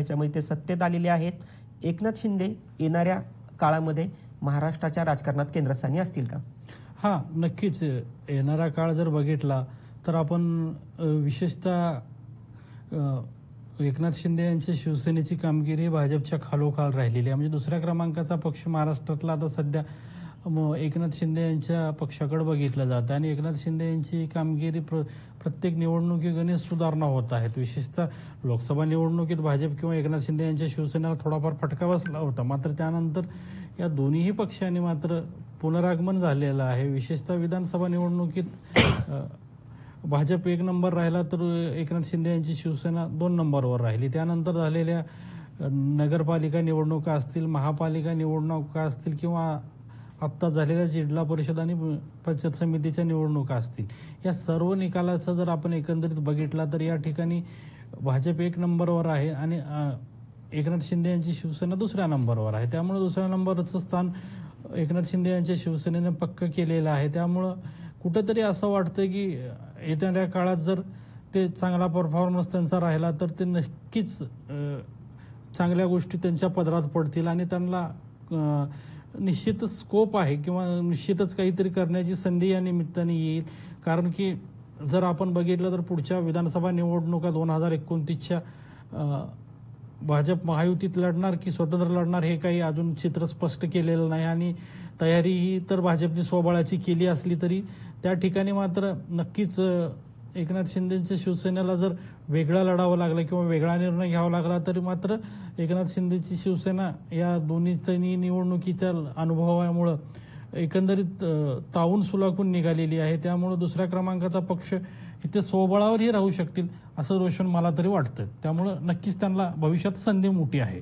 ह्याच्यामध्ये ते सत्तेत आलेले आहेत. एकनाथ शिंदे येणाऱ्या काळामध्ये महाराष्ट्राच्या राजकारणात केंद्रस्थानी असतील का? हां, नक्कीच. येणारा काळ जर बघितला तर आपण विशेषतः एकनाथ शिंदे यांच्या शिवसेनेची कामगिरी भाजपच्या खालोखाल राहिलेली आहे. म्हणजे दुसऱ्या क्रमांकाचा पक्ष महाराष्ट्रातला आता सध्या एकनाथ शिंदे यांच्या पक्षाकडे बघितलं जातं आणि एकनाथ शिंदे यांची कामगिरी प्रत्येक निवडणुकीत गणित सुधारणा होत आहेत. विशेषतः लोकसभा निवडणुकीत भाजप किंवा एकनाथ शिंदे यांच्या शिवसेनेला थोडाफार फटका बसला होता. मात्र त्यानंतर या दोन्ही पक्षांनी मात्र पुनरागमन झालेलं आहे. विशेषतः विधानसभा निवडणुकीत भाजप 1 नंबर राहिला तर एकनाथ शिंदे यांची शिवसेना 2 नंबरवर राहिली. त्यानंतर झालेल्या नगरपालिका निवडणुका असतील, महापालिका निवडणुका असतील किंवा आत्ता झालेल्या जिल्हा परिषद आणि पंचायत समितीच्या निवडणुका असतील, या सर्व निकालाचा जर आपण एकंदरीत बघितला तर या ठिकाणी भाजप 1 नंबरवर आहे आणि एकनाथ शिंदे यांची शिवसेना 2ऱ्या नंबरवर आहे. त्यामुळे 2ऱ्या नंबरचं स्थान एकनाथ शिंदे यांच्या शिवसेनेने पक्क केलेलं आहे. त्यामुळं कुठंतरी असं वाटतं की येणाऱ्या काळात जर ते चांगला परफॉर्मन्स त्यांचा राहिला तर ते नक्कीच चांगल्या गोष्टी त्यांच्या पदरात पडतील आणि त्यांना निश्चितच स्कोप आहे किंवा निश्चितच काहीतरी करण्याची संधी या निमित्ताने येईल. कारण की जर आपण बघितलं तर पुढच्या विधानसभा निवडणुका 2029च्या भाजप महायुतीत लढणार की स्वतंत्र लढणार हे काही अजून चित्र स्पष्ट केलेलं नाही आणि तयारी ही तर भाजपने स्वबळाची केली असली तरी त्या ठिकाणी मात्र नक्कीच एकनाथ शिंदेच्या शिवसेनेला जर वेगळा लढावं लागलं किंवा वेगळा निर्णय घ्यावा लागला तरी मात्र एकनाथ शिंदेची शिवसेना या दोन्ही निवडणुकीच्या अनुभवामुळं एकंदरीत तावून सुलाखून निघालेली आहे. त्यामुळे 2ऱ्या क्रमांकाचा पक्ष इथे स्वबळावरही राहू शकतील असं रोशन मला तरी वाटतं. त्यामुळं नक्कीच त्यांना भविष्यात संधी मोठी आहे.